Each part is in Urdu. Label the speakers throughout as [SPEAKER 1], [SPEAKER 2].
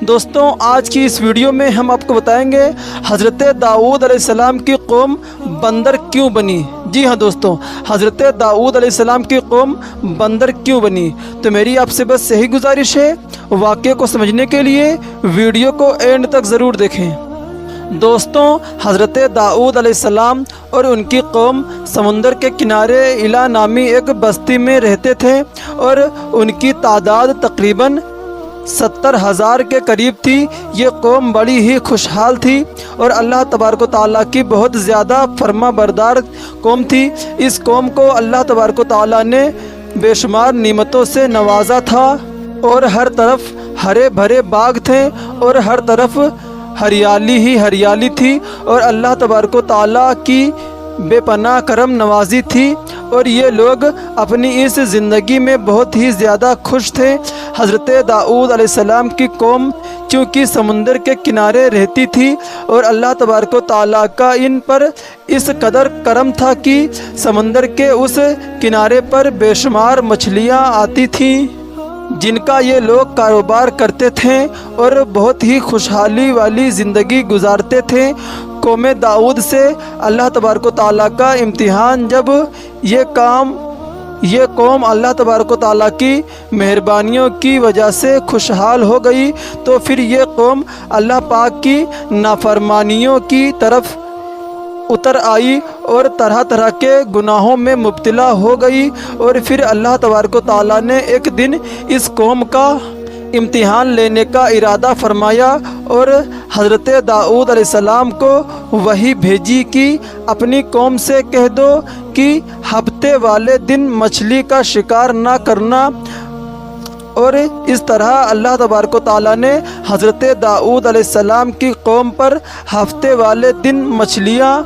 [SPEAKER 1] دوستوں آج کی اس ویڈیو میں ہم آپ کو بتائیں گے حضرت داؤد علیہ السلام کی قوم بندر کیوں بنی۔ جی ہاں دوستوں، حضرت داؤد علیہ السلام کی قوم بندر کیوں بنی۔ تو میری آپ سے بس یہی گزارش ہے، واقعے کو سمجھنے کے لیے ویڈیو کو اینڈ تک ضرور دیکھیں۔ دوستوں حضرت داؤد علیہ السلام اور ان کی قوم سمندر کے کنارے ایلا نامی ایک بستی میں رہتے تھے اور ان کی تعداد تقریباً 70,000 کے قریب تھی۔ یہ قوم بڑی ہی خوشحال تھی اور اللہ تبارک و تعالیٰ کی بہت زیادہ فرما بردار قوم تھی۔ اس قوم کو اللہ تبارک و تعالیٰ نے بے شمار نعمتوں سے نوازا تھا اور ہر طرف ہرے بھرے باغ تھے اور ہر طرف ہریالی ہی ہریالی تھی اور اللہ تبارک و تعالیٰ کی بے پناہ کرم نوازی تھی اور یہ لوگ اپنی اس زندگی میں بہت ہی زیادہ خوش تھے۔ حضرت داؤد علیہ السلام کی قوم چونکہ سمندر کے کنارے رہتی تھی اور اللہ تبارک و تعالیٰ کا ان پر اس قدر کرم تھا کہ سمندر کے اس کنارے پر بے شمار مچھلیاں آتی تھیں جن کا یہ لوگ کاروبار کرتے تھے اور بہت ہی خوشحالی والی زندگی گزارتے تھے۔ قوم داؤد سے اللہ تبارک و تعالیٰ کا امتحان جب یہ قوم اللہ تبارک و تعالیٰ کی مہربانیوں کی وجہ سے خوشحال ہو گئی تو پھر یہ قوم اللہ پاک کی نافرمانیوں کی طرف اتر آئی اور طرح طرح کے گناہوں میں مبتلا ہو گئی اور پھر اللہ تبارک و تعالیٰ نے ایک دن اس قوم کا امتحان لینے کا ارادہ فرمایا اور حضرت داؤد علیہ السلام کو وحی بھیجی کہ اپنی قوم سے کہہ دو کہ ہفتے والے دن مچھلی کا شکار نہ کرنا۔ اور اس طرح اللہ تبارک و تعالیٰ نے حضرت داؤد علیہ السلام کی قوم پر ہفتے والے دن مچھلیاں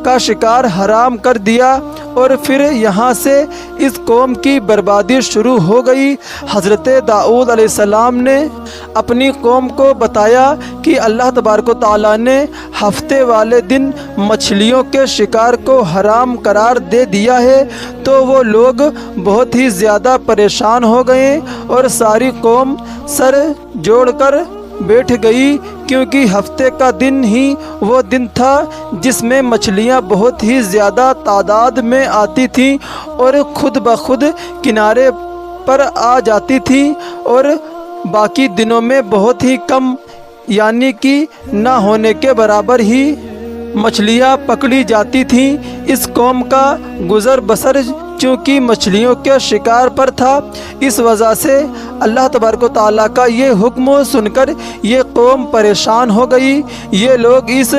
[SPEAKER 1] کا شکار حرام کر دیا اور پھر یہاں سے اس قوم کی بربادی شروع ہو گئی۔ حضرت داؤد علیہ السلام نے اپنی قوم کو بتایا کہ اللہ تبارک و تعالیٰ نے ہفتے والے دن مچھلیوں کے شکار کو حرام قرار دے دیا ہے تو وہ لوگ بہت ہی زیادہ پریشان ہو گئے اور ساری قوم سر جوڑ کر بیٹھ گئی کیونکہ ہفتے کا دن ہی وہ دن تھا جس میں مچھلیاں بہت ہی زیادہ تعداد میں آتی تھیں اور خود بخود کنارے پر آ جاتی تھیں اور باقی دنوں میں بہت ہی کم یعنی کہ نہ ہونے کے برابر ہی مچھلیاں پکڑی جاتی تھیں۔ اس قوم کا گزر بسر چونکہ مچھلیوں کے شکار پر تھا، اس وجہ سے اللہ تبارک و تعالیٰ کا یہ حکم سن کر یہ قوم پریشان ہو گئی۔ یہ لوگ اس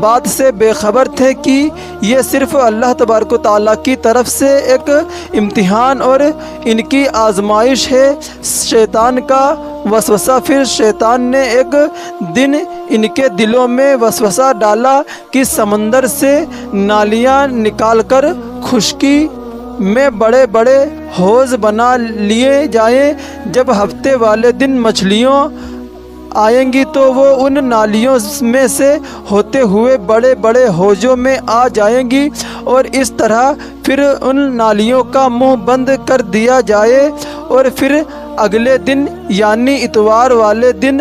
[SPEAKER 1] بات سے بے خبر تھے کہ یہ صرف اللہ تبارک و تعالیٰ کی طرف سے ایک امتحان اور ان کی آزمائش ہے۔ شیطان کا وسوسہ، پھر شیطان نے ایک دن ان کے دلوں میں وسوسہ ڈالا کہ سمندر سے نالیاں نکال کر خشکی میں بڑے بڑے حوض بنا لیے جائیں۔ جب ہفتے والے دن مچھلیوں آئیں گی تو وہ ان نالیوں میں سے ہوتے ہوئے بڑے بڑے حوضوں میں آ جائیں گی اور اس طرح پھر ان نالیوں کا منہ بند کر دیا جائے اور پھر اگلے دن یعنی اتوار والے دن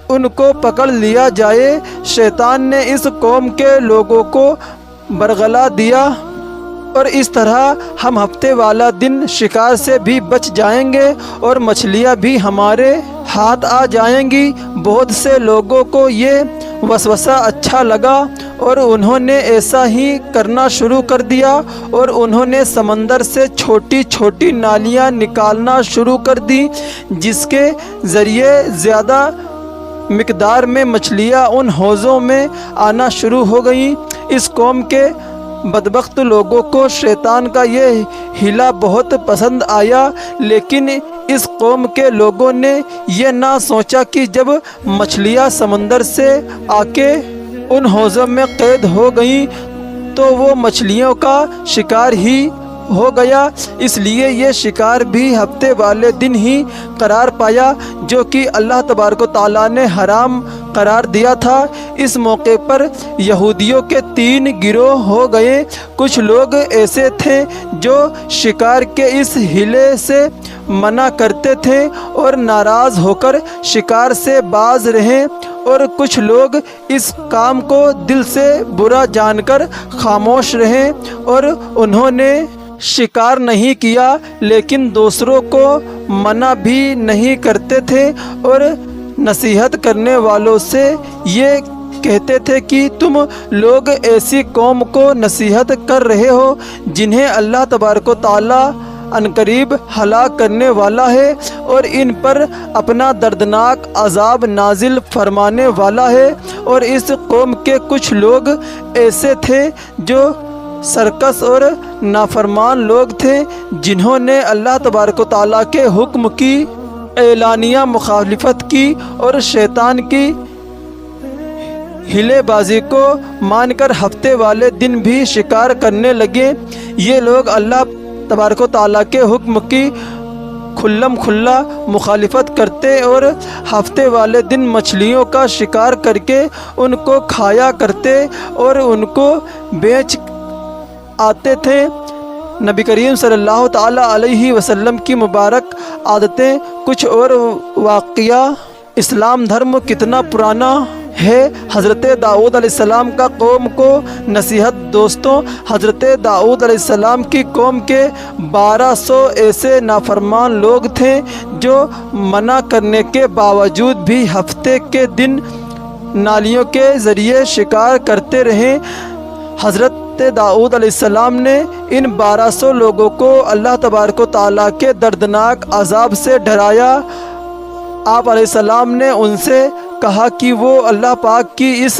[SPEAKER 1] ان کو پکڑ لیا جائے۔ شیطان نے اس قوم کے لوگوں کو برگلا دیا اور اس طرح ہم ہفتے والا دن شکار سے بھی بچ جائیں گے اور مچھلیاں بھی ہمارے ہاتھ آ جائیں گی۔ بہت سے لوگوں کو یہ وسوسہ اچھا لگا اور انہوں نے ایسا ہی کرنا شروع کر دیا اور انہوں نے سمندر سے چھوٹی چھوٹی نالیاں نکالنا شروع کر دی جس کے ذریعے زیادہ مقدار میں مچھلیاں ان حوضوں میں آنا شروع ہو گئیں۔ اس قوم کے بدبخت لوگوں کو شیطان کا یہ ہیلا بہت پسند آیا، لیکن اس قوم کے لوگوں نے یہ نہ سوچا کہ جب مچھلیاں سمندر سے آ کے ان حوضوں میں قید ہو گئیں تو وہ مچھلیوں کا شکار ہی ہو گیا، اس لیے یہ شکار بھی ہفتے والے دن ہی قرار پایا جو کہ اللہ تبارک و تعالیٰ نے حرام قرار دیا تھا۔ اس موقع پر یہودیوں کے 3 گروہ ہو گئے۔ کچھ لوگ ایسے تھے جو شکار کے اس ہیلے سے منع کرتے تھے اور ناراض ہو کر شکار سے باز رہے، اور کچھ لوگ اس کام کو دل سے برا جان کر خاموش رہے اور انہوں نے شکار نہیں کیا، لیکن دوسروں کو منع بھی نہیں کرتے تھے اور نصیحت کرنے والوں سے یہ کہتے تھے کہ تم لوگ ایسی قوم کو نصیحت کر رہے ہو جنہیں اللہ تبارک و تعالیٰ عنقریب ہلاک کرنے والا ہے اور ان پر اپنا دردناک عذاب نازل فرمانے والا ہے۔ اور اس قوم کے کچھ لوگ ایسے تھے جو سرکش اور نافرمان لوگ تھے، جنہوں نے اللہ تبارک و تعالیٰ کے حکم کی اعلانیہ مخالفت کی اور شیطان کی ہیلے بازی کو مان کر ہفتے والے دن بھی شکار کرنے لگے۔ یہ لوگ اللہ تبارک و تعالیٰ کے حکم کی کھلم کھلا مخالفت کرتے اور ہفتے والے دن مچھلیوں کا شکار کر کے ان کو کھایا کرتے اور ان کو بیچ آتے تھے۔ نبی کریم صلی اللہ تعالیٰ علیہ وسلم کی مبارک عادتیں کچھ اور واقعہ۔ اسلام دھرم کتنا پرانا ہے۔ حضرت داؤد علیہ السلام کا قوم کو نصیحت۔ دوستوں، حضرت داؤد علیہ السلام کی قوم کے 1200 ایسے نافرمان لوگ تھے جو منع کرنے کے باوجود بھی ہفتے کے دن نالیوں کے ذریعے شکار کرتے رہے۔ حضرت داؤد علیہ السلام نے ان 1200 لوگوں کو اللہ تبارک و تعالیٰ کے دردناک عذاب سے ڈرایا۔ آپ علیہ السلام نے ان سے کہا کہ وہ اللہ پاک کی اس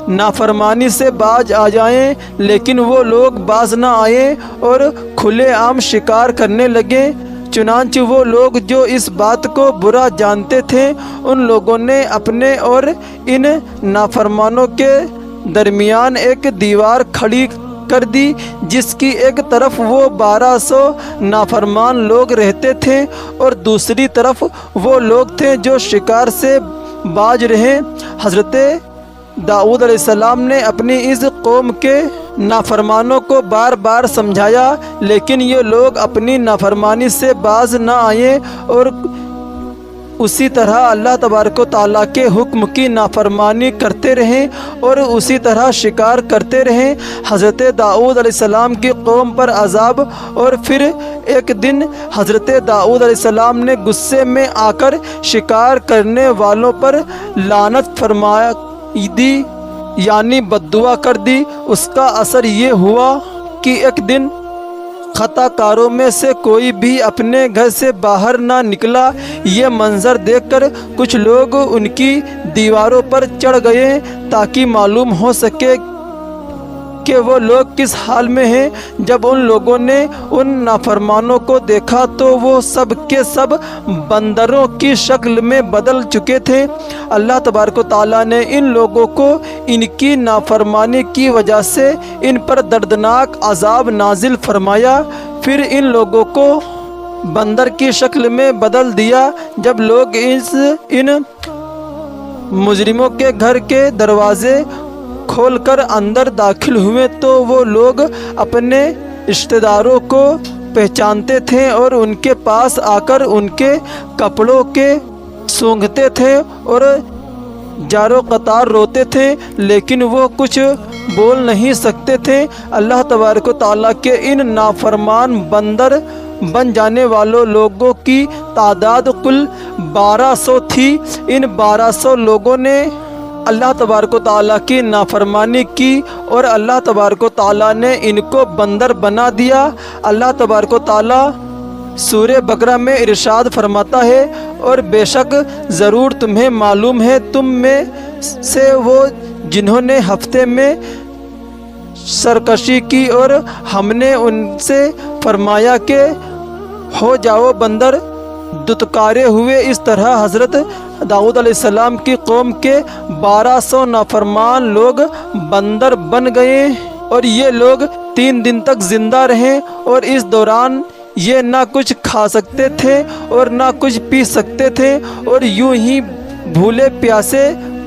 [SPEAKER 1] نافرمانی سے باز آ جائیں، لیکن وہ لوگ باز نہ آئے اور کھلے عام شکار کرنے لگے۔ چنانچہ وہ لوگ جو اس بات کو برا جانتے تھے، ان لوگوں نے اپنے اور ان نافرمانوں کے درمیان ایک دیوار کھڑی کر دی، جس کی ایک طرف وہ 1200 نافرمان لوگ رہتے تھے اور دوسری طرف وہ لوگ تھے جو شکار سے باز رہے۔ حضرت داؤد علیہ السلام نے اپنی اس قوم کے نافرمانوں کو بار بار سمجھایا، لیکن یہ لوگ اپنی نافرمانی سے باز نہ آئے اور اسی طرح اللہ تبارک و تعالیٰ کے حکم کی نافرمانی کرتے رہیں اور اسی طرح شکار کرتے رہیں۔ حضرت داؤد علیہ السلام کی قوم پر عذاب۔ اور پھر ایک دن حضرت داؤد علیہ السلام نے غصے میں آ کر شکار کرنے والوں پر لعنت فرما دی، یعنی بددعا کر دی۔ اس کا اثر یہ ہوا کہ ایک دن خطا کاروں میں سے کوئی بھی اپنے گھر سے باہر نہ نکلا۔ یہ منظر دیکھ کر کچھ لوگ ان کی دیواروں پر چڑھ گئے تاکہ معلوم ہو سکے کہ وہ لوگ کس حال میں ہیں۔ جب ان لوگوں نے ان نافرمانوں کو دیکھا تو وہ سب کے سب بندروں کی شکل میں بدل چکے تھے۔ اللہ تبارک و تعالیٰ نے ان لوگوں کو ان کی نافرمانی کی وجہ سے ان پر دردناک عذاب نازل فرمایا۔ پھر ان لوگوں کو بندر کی شکل میں بدل دیا۔ جب لوگ ان مجرموں کے گھر کے دروازے کھول کر اندر داخل ہوئے تو وہ لوگ اپنے رشتہ داروں کو پہچانتے تھے اور ان کے پاس آ کر ان کے کپڑوں کے سونگھتے تھے اور جارو قطار روتے تھے، لیکن وہ کچھ بول نہیں سکتے تھے۔ اللہ تبارک و تعالیٰ کے ان نافرمان بندر بن جانے والوں لوگوں کی تعداد کل 1200 تھی۔ ان 1200 لوگوں نے اللہ تبارک و تعالیٰ کی نافرمانی کی اور اللہ تبارک و تعالیٰ نے ان کو بندر بنا دیا۔ اللہ تبارک و تعالیٰ سورہ بقرہ میں ارشاد فرماتا ہے، اور بے شک ضرور تمہیں معلوم ہے تم میں سے وہ جنہوں نے ہفتے میں سرکشی کی اور ہم نے ان سے فرمایا کہ ہو جاؤ بندر، دتکارے ہوئے۔ اس طرح حضرت داؤد علیہ السلام کی قوم کے 1200 نافرمان لوگ بندر بن گئے اور یہ لوگ 3 دن تک زندہ رہے، اور اس دوران یہ نہ کچھ کھا سکتے تھے اور نہ کچھ پی سکتے تھے، اور یوں ہی بھولے پیاسے